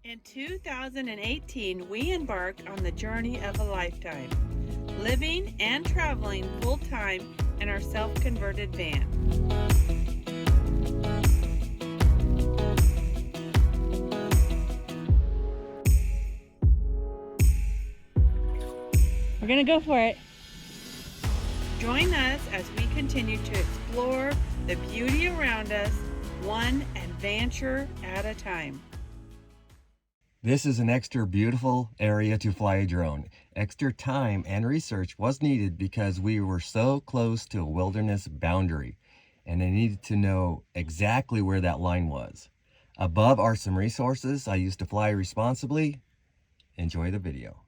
In 2018, we embarked on the journey of a lifetime, living and traveling full-time in our self-converted van. We're gonna go for it. Join us as we continue to explore the beauty around us, one adventure at a time. This is an extra beautiful area to fly a drone. Extra time and research was needed because we were so close to a wilderness boundary, and I needed to know exactly where that line was. Above are some resources I used to fly responsibly. Enjoy the video.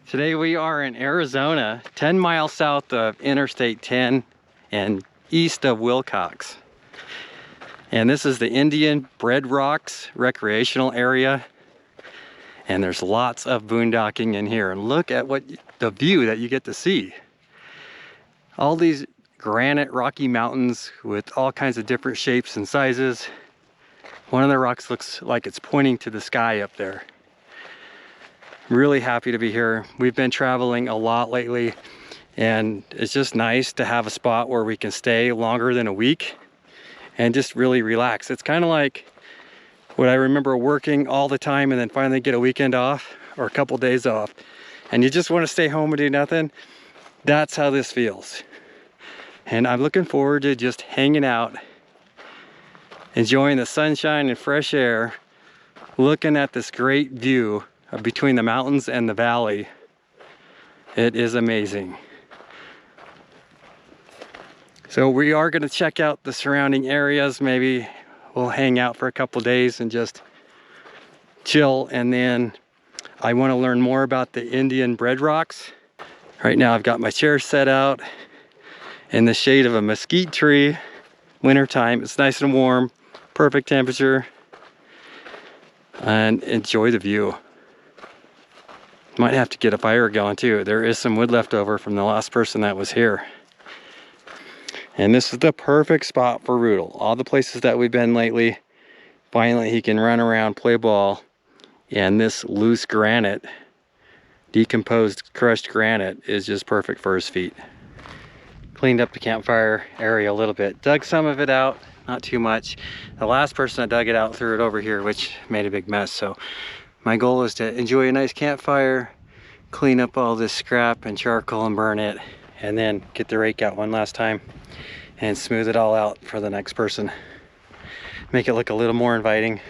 Today we are in Arizona, 10 miles south of Interstate 10 and east of Wilcox. And this is the Indian Bread Rocks recreational area. And there's lots of boondocking in here. And look at the view that you get to see. All these granite rocky mountains with all kinds of different shapes and sizes. One of the rocks looks like it's pointing to the sky up there. Really happy to be here. We've been traveling a lot lately, and it's just nice to have a spot where we can stay longer than a week and just really relax. It's kind of like what I remember working all the time and then finally get a weekend off or a couple days off, and you just want to stay home and do nothing. That's how this feels. And I'm looking forward to just hanging out, enjoying the sunshine and fresh air, looking at this great view between the mountains and the valley. It is amazing. So we are going to check out the surrounding areas. Maybe we'll hang out for a couple days and just chill, and then I want to learn more about the Indian Bread Rocks. Right now I've got my chair set out in the shade of a mesquite tree. Wintertime, it's nice and warm, perfect temperature, and enjoy the view. Might have to get a fire going too. There is some wood left over from the last person that was here. And this is the perfect spot for Rudel. All the places that we've been lately, finally he can run around, play ball. And this loose granite, decomposed crushed granite, is just perfect for his feet. Cleaned up the campfire area a little bit. Dug some of it out, not too much. The last person that dug it out threw it over here, which made a big mess. So my goal is to enjoy a nice campfire, clean up all this scrap and charcoal and burn it, and then get the rake out one last time and smooth it all out for the next person. Make it look a little more inviting.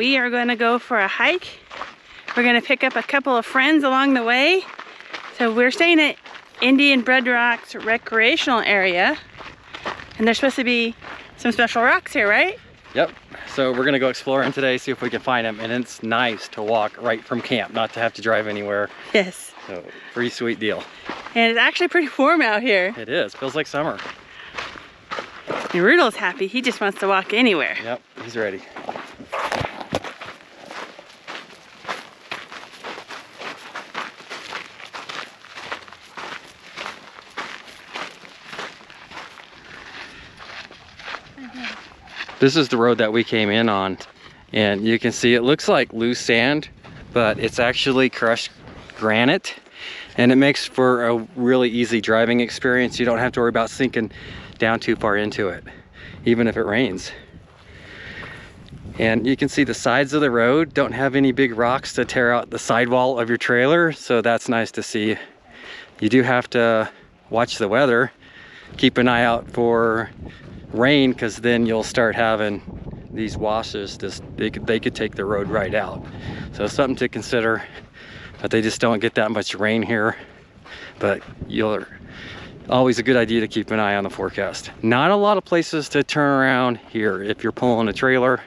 we are going to go for a hike. We're going to pick up a couple of friends along the way. So we're staying at Indian Bread Rocks Recreational area. And there's supposed to be some special rocks here, right? Yep. So we're gonna go exploring today, see if we can find them. And it's nice to walk right from camp, not to have to drive anywhere. Yes. So pretty sweet deal. And it's actually pretty warm out here. It is, feels like summer. And Rudolph's happy, he just wants to walk anywhere. Yep, he's ready. This is the road that we came in on, and you can see it looks like loose sand, but it's actually crushed granite, and it makes for a really easy driving experience. You don't have to worry about sinking down too far into it, even if it rains. And you can see the sides of the road don't have any big rocks to tear out the sidewall of your trailer, so that's nice to see. You do have to watch the weather, keep an eye out for rain, because then you'll start having these washes. They could take the road right out. So something to consider, but they just don't get that much rain here. But always a good idea to keep an eye on the forecast. Not a lot of places to turn around here if you're pulling a trailer.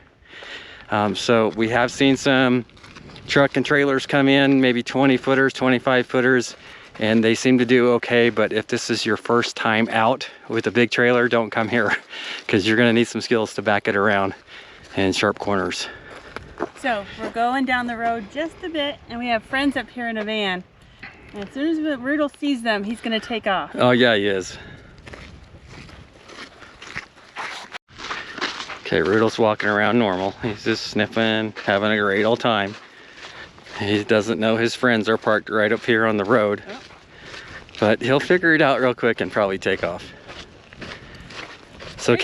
So we have seen some truck and trailers come in, maybe 20 footers, 25 footers, and they seem to do okay. But if this is your first time out with a big trailer, don't come here, because you're gonna need some skills to back it around in sharp corners. So we're going down the road just a bit, and we have friends up here in a van. And as soon as Rudolph sees them, he's gonna take off. Oh yeah, he is. Okay, Rudolph's walking around normal. He's just sniffing, having a great old time. He doesn't know his friends are parked right up here on the road. Oh. But he'll figure it out real quick and probably take off. So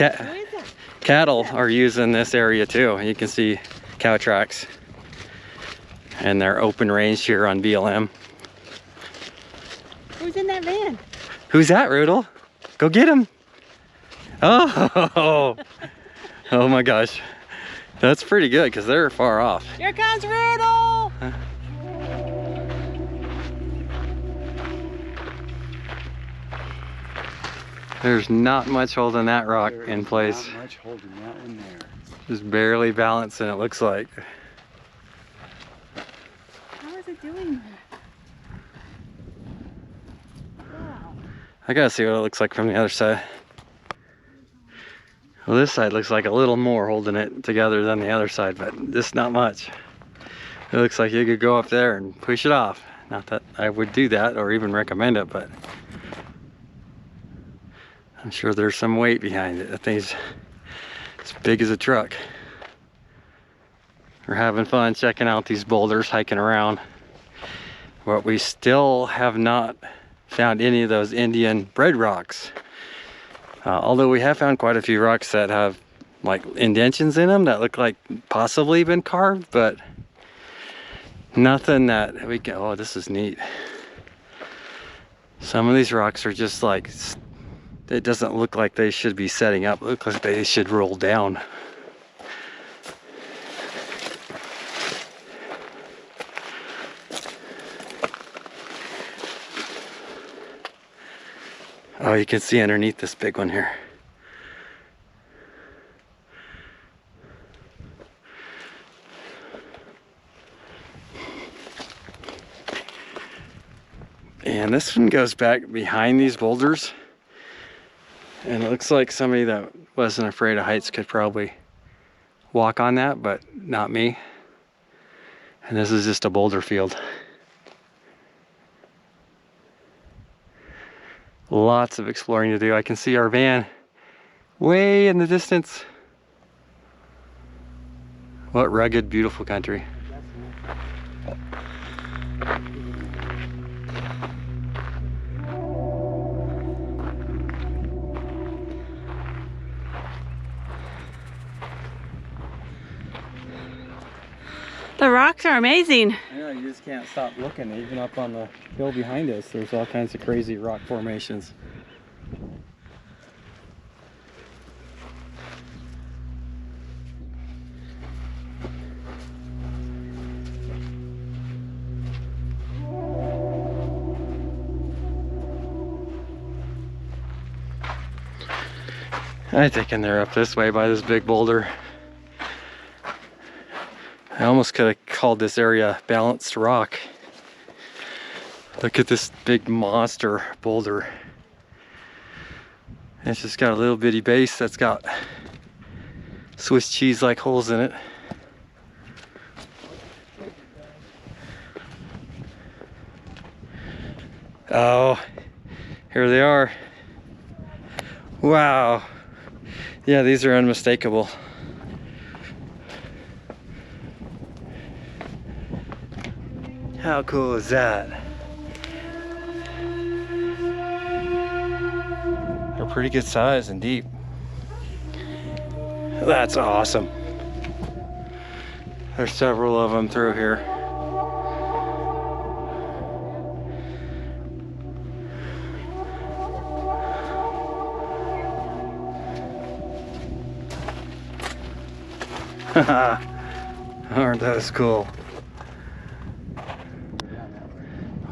cattle are using this area too. You can see cow tracks. And they're open range here on BLM. Who's in that van? Who's that, Rudolph? Go get him. Oh, oh my gosh. That's pretty good, because they're far off. Here comes Rudolph! There's not much holding that rock in place. Not much holding that one there. Just barely balancing, it looks like. How is it doing that? Wow. I gotta see what it looks like from the other side. Well, this side looks like a little more holding it together than the other side, but just not much. It looks like you could go up there and push it off. Not that I would do that or even recommend it, but I'm sure there's some weight behind it. That thing's as big as a truck. We're having fun checking out these boulders, hiking around. But we still have not found any of those Indian bread rocks. Although we have found quite a few rocks that have like indentions in them that look like possibly been carved, but nothing that we can. Oh, this is neat. Some of these rocks are just like, it doesn't look like they should be setting up. It looks like they should roll down. Oh, you can see underneath this big one here. And this one goes back behind these boulders. And it looks like somebody that wasn't afraid of heights could probably walk on that, but not me. And this is just a boulder field. Lots of exploring to do. I can see our van way in the distance. What rugged, beautiful country. The rocks are amazing. Yeah, you just can't stop looking. Even up on the hill behind us, there's all kinds of crazy rock formations. I think they're up this way by this big boulder. I almost could have called this area balanced rock. Look at this big monster boulder. It's just got a little bitty base that's got Swiss cheese like holes in it. Oh, here they are. Wow. Yeah, these are unmistakable. How cool is that? They're pretty good size and deep. That's awesome. There's several of them through here. Aren't those cool?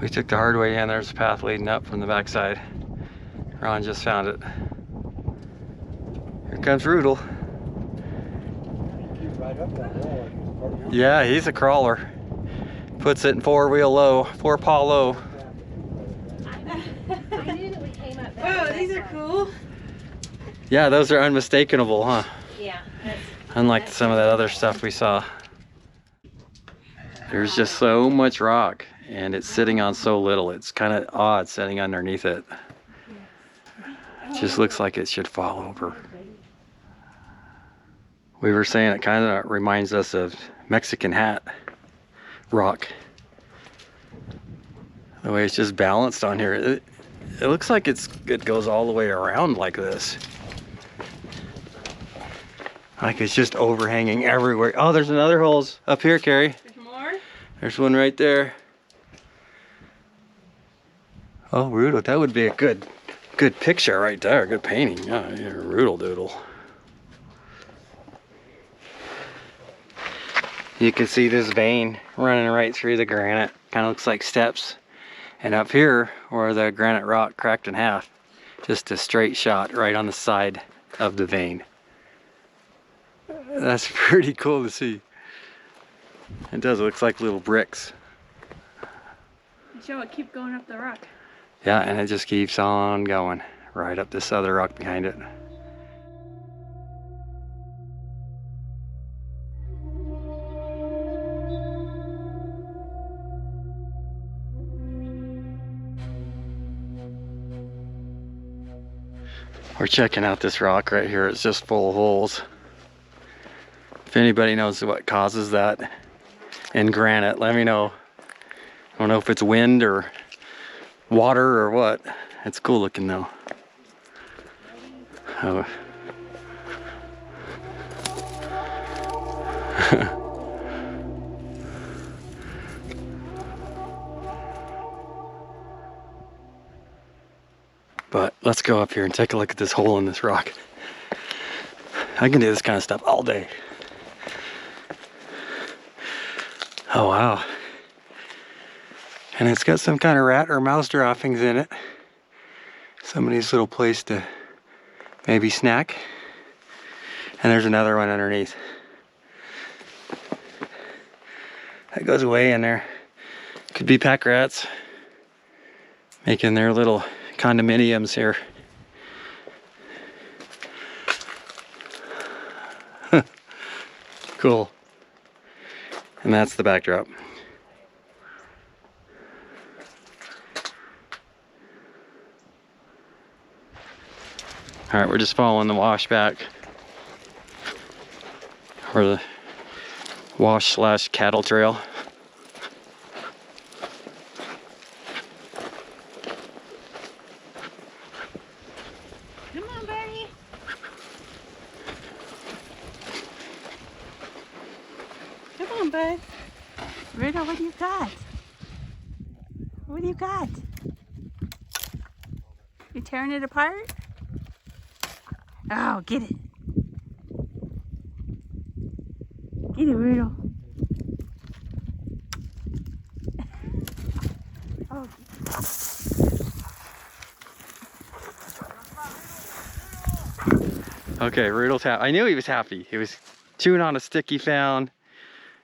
We took the hard way in. There's a path leading up from the backside. Ron just found it. Here comes Rudel. Yeah, he's a crawler. Puts it in four-wheel low, four-paw low. Whoa, these are cool. Yeah, those are unmistakable, huh? Yeah. Unlike some of that other stuff we saw. There's just so much rock and it's sitting on so little. It's kind of odd sitting underneath it. It just looks like it should fall over. We were saying it kind of reminds us of Mexican hat rock. The way it's just balanced on here. It looks like it goes all the way around like this. Like it's just overhanging everywhere. Oh, there's another holes up here, Carrie. There's more? There's one right there. Oh, Rudel, that would be a good picture right there. Good painting. Yeah, Rudel doodle. You can see this vein running right through the granite. Kind of looks like steps. And up here, where the granite rock cracked in half, just a straight shot right on the side of the vein. That's pretty cool to see. It does, it looks like little bricks. Show it, keep going up the rock. Yeah, and it just keeps on going right up this other rock behind it. We're checking out this rock right here. It's just full of holes. If anybody knows what causes that in granite, let me know. I don't know if it's wind or water or what. It's cool looking though. Oh. But let's go up here and take a look at this hole in this rock. I can do this kind of stuff all day. Oh wow. And it's got some kind of rat or mouse droppings in it. Somebody's little place to maybe snack. And there's another one underneath. That goes away in there. Could be pack rats making their little condominiums here. Cool. And that's the backdrop. All right, we're just following the wash back, or the wash/cattle trail. Come on, buddy. Come on, bud. Rita, what do you got? What do you got? You tearing it apart? Oh, get it. Get it, Rudel. Oh. Okay, Roodle's happy. I knew he was happy. He was chewing on a stick he found,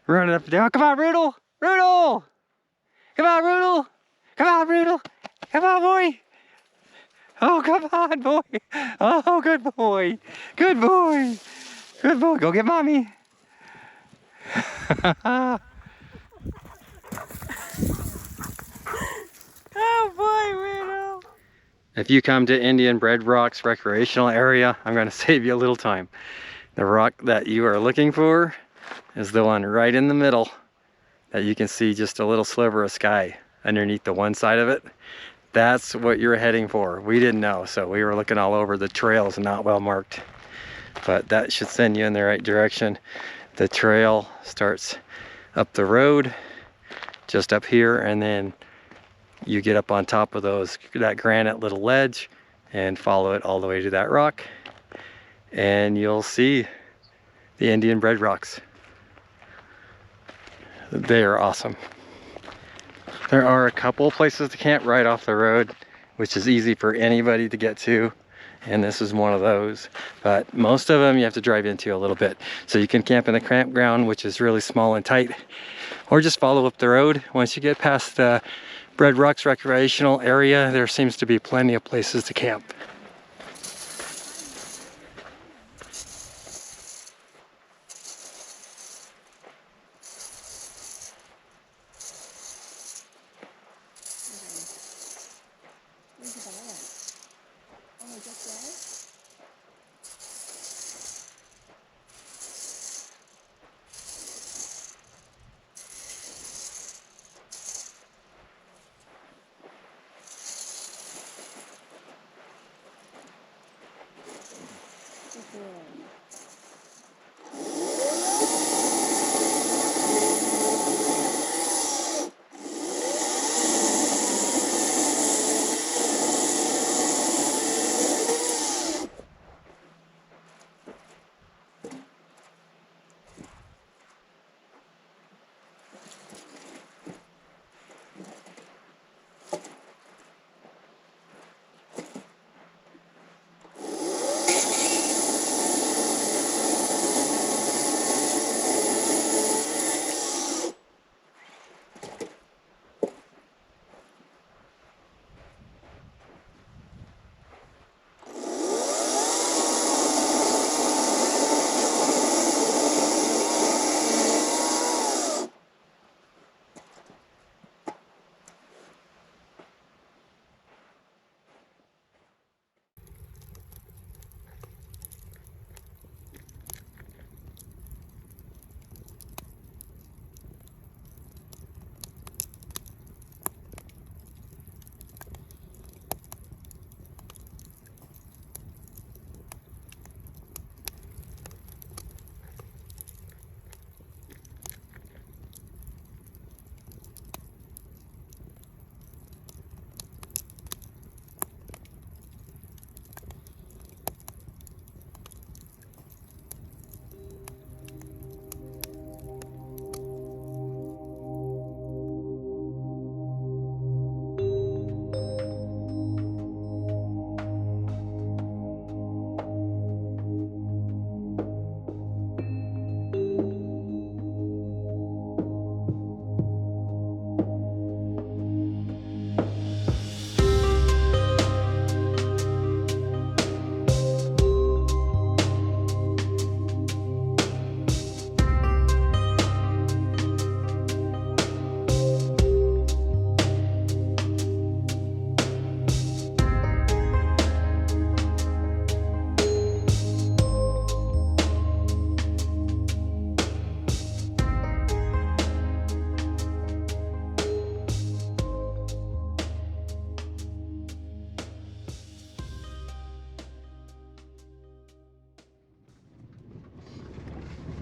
running up and down. Come on, Roodle! Roodle! Come on, Roodle! Come on, Roodle! Come on, boy! Oh, come on, boy! Oh, good boy! Good boy! Good boy! Go get mommy! Oh boy, Riddle. If you come to Indian Bread Rocks Recreational Area, I'm going to save you a little time. The rock that you are looking for is the one right in the middle that you can see just a little sliver of sky underneath the one side of it. That's what you're heading for. We didn't know, so we were looking all over. The trail's not well marked, but that should send you in the right direction. The trail starts up the road, just up here, and then you get up on top of that granite little ledge and follow it all the way to that rock, and you'll see the Indian Bread Rocks. They are awesome. There are a couple places to camp right off the road, which is easy for anybody to get to, and this is one of those. But most of them you have to drive into a little bit. So you can camp in the campground, which is really small and tight, or just follow up the road. Once you get past the Bread Rocks Recreational Area, there seems to be plenty of places to camp.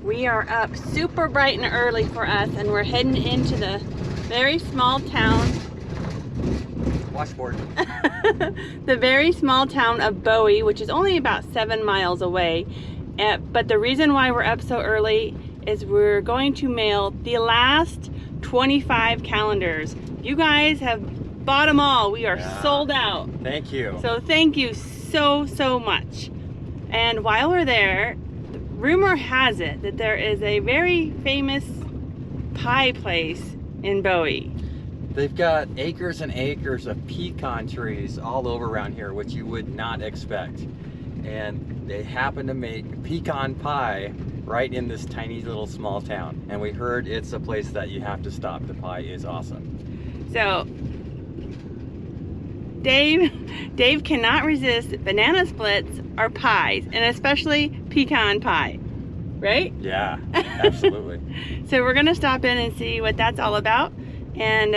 We are up super bright and early for us, and we're heading into the very small town. Washboard. The very small town of Bowie, which is only about 7 miles away. But the reason why we're up so early is we're going to mail the last 25 calendars. You guys have bought them all. We are sold out. Thank you. So thank you so much. And while we're there, rumor has it that there is a very famous pie place in Bowie. They've got acres and acres of pecan trees all over around here, which you would not expect. And they happen to make pecan pie right in this tiny little small town. And we heard it's a place that you have to stop. The pie is awesome. So Dave cannot resist banana splits or pies, and especially pecan pie, right? Yeah, absolutely. So we're gonna stop in and see what that's all about. And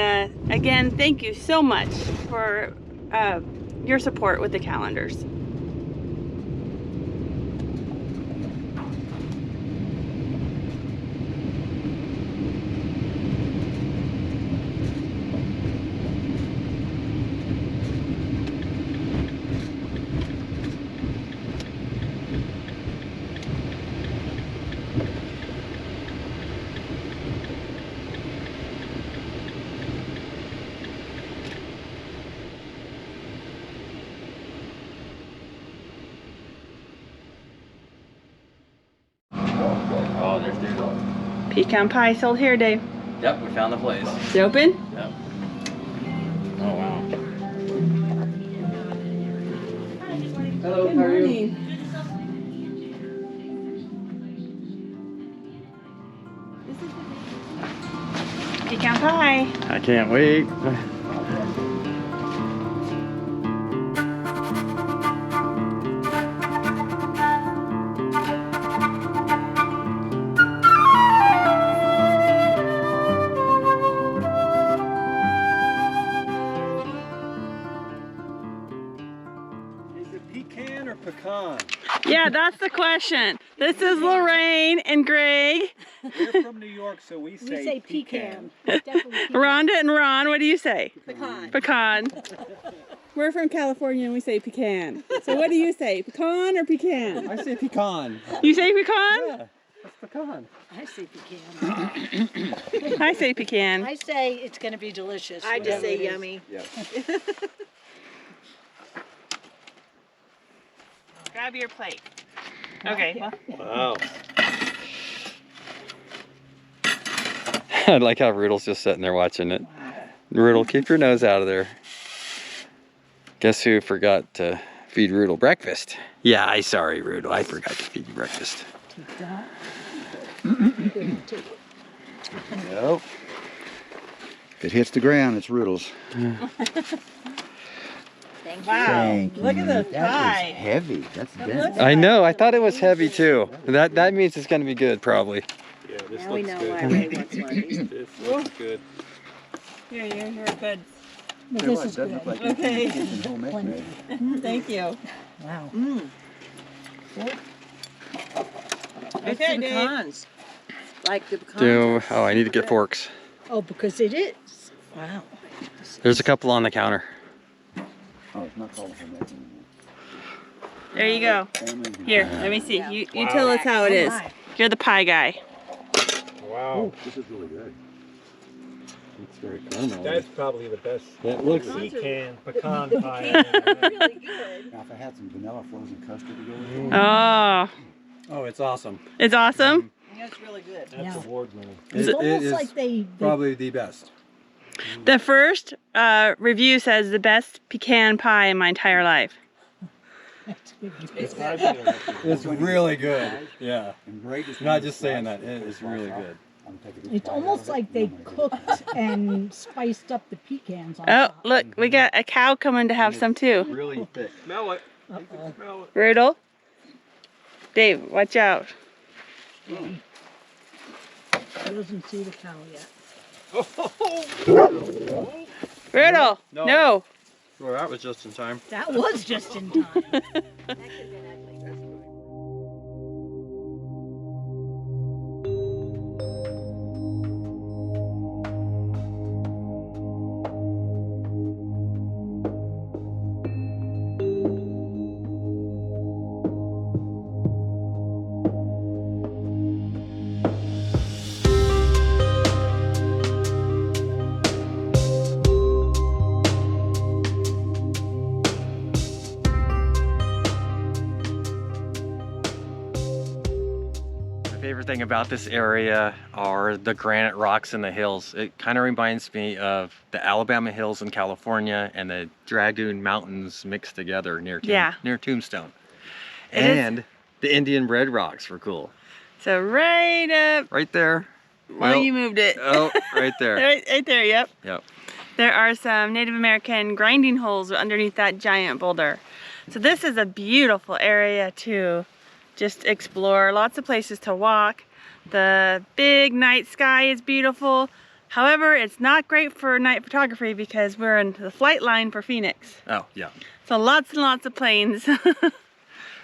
again, thank you so much for your support with the calendars. Oh, there's Doodle. Pecan pie sold here, Dave. Yep, we found the place. Is it open? Yep. Oh, wow. Hello, Good how are you? morning. Pecan pie. I can't wait. Is it pecan or pecan? Yeah, that's the question. This is Lorraine and Greg. We're from New York, so we say pecan. Definitely pecan. Rhonda and Ron, what do you say? Pecan. Pecan. We're from California and we say pecan. So what do you say? Pecan or pecan? I say pecan. You say pecan? Yeah, that's pecan. I say pecan. I say pecan. I say it's going to be delicious. I just whatever say it is. yummy. Yeah. Grab your plate. Okay. Wow. I like how Rudol's just sitting there watching it. Rudol, keep your nose out of there. Guess who forgot to feed Rudol breakfast? Yeah, I'm sorry, Rudol. I forgot to feed you breakfast. Take that. Nope. If it hits the ground, it's Rudol's. Wow. Thank Look at the you. That pie. is heavy. That's dense. I know. I thought it was heavy too. That means it's going to be good, probably. Yeah, this Now we looks know good. why Ray wants one. This looks good. Here, you're good. But Tell you this what, is it doesn't good. look like Okay. it's homemade. Thank you. Wow. Okay, Dave. Pecans. Like the pecans. Oh, I need to get forks. Oh, because it is. Wow. There's a couple on the counter. Oh, it's not called homemade. There you go. Family. Here, let me see. You Wow. tell us how it is. my. You're the pie guy. Wow. This is really good. It's very caramel. That's probably the best. That looks. Pecan, pecan pie. Really good. Now, if I had some vanilla frozen custard to go with it. Oh, Oh, it's awesome. it's awesome. That's really good. That's Yeah. award winning. It's almost like they probably the best. The first review says the best pecan pie in my entire life. It's really good. Yeah. And Greg is Not just saying that. It is really good. I'm taking this It's bite almost out of like it, they and I'm gonna cooked and spiced up the pecans on Oh, top. look, we got a cow coming to have some too. Really thick. Smell it. Uh-oh. Smell it. Rudel. Dave, watch out. He doesn't see the cow yet. Rudel, No. no. Well, that was just in time. That was just in time. That could have been ugly. thing about this area are the granite rocks in the hills. It kind of reminds me of the Alabama hills in California and the Dragoon Mountains mixed together near near Tombstone. And the Indian bread rocks were cool. So right up. Right there. Well, you moved it. Oh, right there. right there, yep. Yep. There are some Native American grinding holes underneath that giant boulder. So this is a beautiful area to just explore. Lots of places to walk. The big night sky is beautiful. However, it's not great for night photography because we're in the flight line for Phoenix. Oh, yeah. So lots and lots of planes.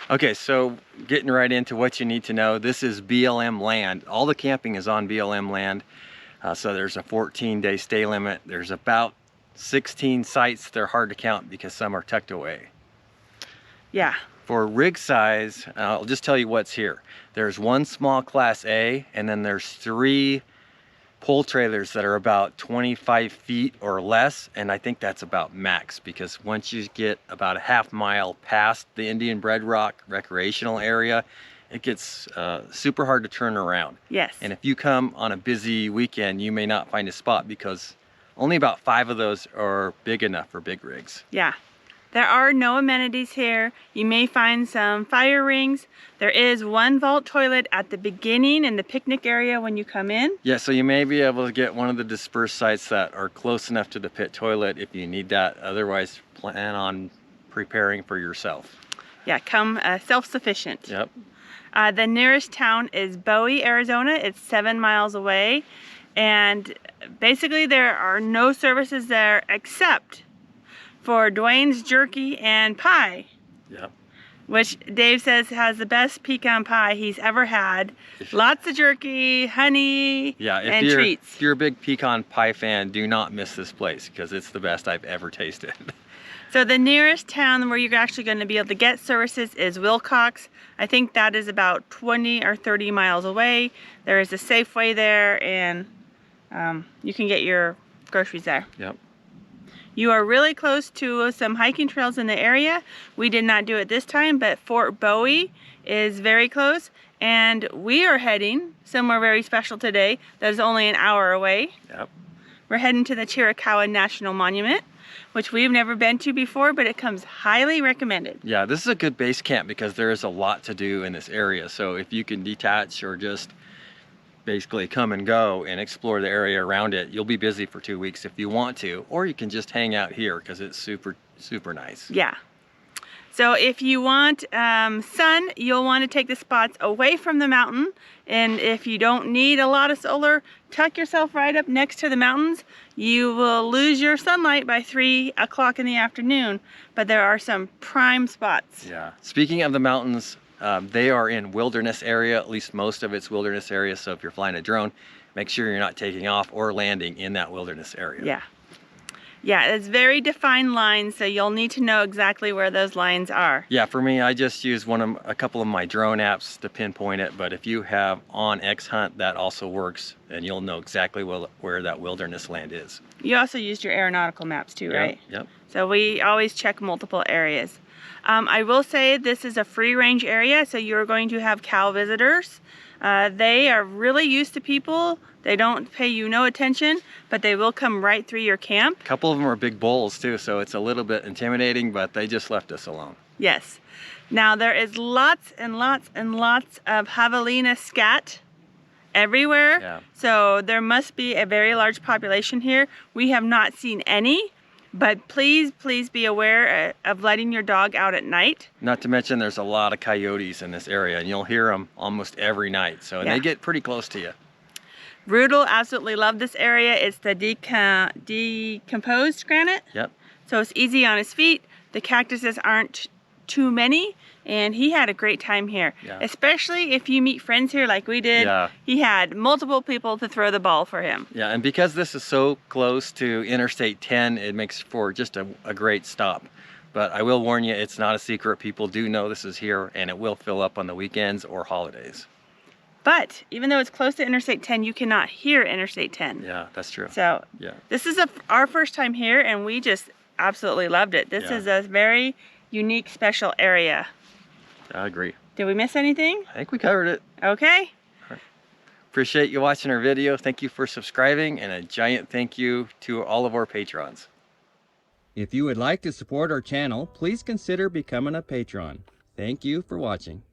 Okay, so getting right into what you need to know. This is BLM land. All the camping is on BLM land. So there's a 14-day stay limit. There's about 16 sites. They're hard to count because some are tucked away. Yeah. For rig size, I'll just tell you what's here. There's one small Class A, and then there's 3 pull trailers that are about 25 feet or less, and I think that's about max, because once you get about a half mile past the Indian Bread Rock recreational area, it gets super hard to turn around. Yes. And if you come on a busy weekend, you may not find a spot because only about 5 of those are big enough for big rigs. Yeah. There are no amenities here. You may find some fire rings. There is one vault toilet at the beginning in the picnic area when you come in. Yeah, so you may be able to get one of the dispersed sites that are close enough to the pit toilet if you need that. Otherwise, plan on preparing for yourself. Yeah, come self-sufficient. Yep. The nearest town is Bowie, Arizona. It's 7 miles away. And basically there are no services there except for Dwayne's Jerky and pie. Yep. Which Dave says has the best pecan pie he's ever had. Lots of jerky, honey, and treats. If you're a big pecan pie fan, do not miss this place because it's the best I've ever tasted. So the nearest town where you're actually going to be able to get services is Wilcox. I think that is about 20 or 30 miles away. There is a Safeway there, and you can get your groceries there. Yep. You are really close to some hiking trails in the area. We did not do it this time, but Fort Bowie is very close, and we are heading somewhere very special today that is only an hour away. Yep. We're heading to the Chiricahua National Monument, which we've never been to before, but it comes highly recommended. Yeah, this is a good base camp because there is a lot to do in this area. So if you can detach or just basically come and go and explore the area around it, you'll be busy for 2 weeks if you want to, or you can just hang out here because it's super, super nice. Yeah. So if you want sun, you'll want to take the spots away from the mountain. And if you don't need a lot of solar, tuck yourself right up next to the mountains. You will lose your sunlight by 3 o'clock in the afternoon, but there are some prime spots. Yeah. Speaking of the mountains, they are in wilderness area, at least most of it's wilderness area. So if you're flying a drone, make sure you're not taking off or landing in that wilderness area. Yeah. Yeah, it's very defined lines, so you'll need to know exactly where those lines are. Yeah, for me, I just use a couple of my drone apps to pinpoint it, but if you have on X Hunt, that also works, and you'll know exactly where that wilderness land is. You also used your aeronautical maps too, right? Yep. So we always check multiple areas. I will say this is a free range area, so you're going to have cow visitors. They are really used to people. They don't pay you no attention, but they will come right through your camp. A couple of them are big bulls too, so it's a little bit intimidating, but they just left us alone. Yes. Now there is lots and lots and lots of javelina scat everywhere. Yeah. So there must be a very large population here. We have not seen any, but please be aware of letting your dog out at night. Not to mention there's a lot of coyotes in this area, and you'll hear them almost every night, so Yeah. they get pretty close to you. Rudel absolutely love this area. It's the decomposed granite. Yep. So it's easy on his feet. The cactuses aren't too many, and he had a great time here. Yeah. Especially if you meet friends here like we did. Yeah. He had multiple people to throw the ball for him. Yeah, and because this is so close to Interstate 10, it makes for just a great stop. But I will warn you, it's not a secret. People do know this is here, and it will fill up on the weekends or holidays. But even though it's close to Interstate 10, you cannot hear Interstate 10. Yeah, that's true. So Yeah. this is our first time here, and we just absolutely loved it. This Yeah. is a very unique, special area. I agree. Did we miss anything? I think we covered it. Okay. Appreciate you watching our video. Thank you for subscribing, and a giant thank you to all of our patrons. If you would like to support our channel, please consider becoming a patron. Thank you for watching.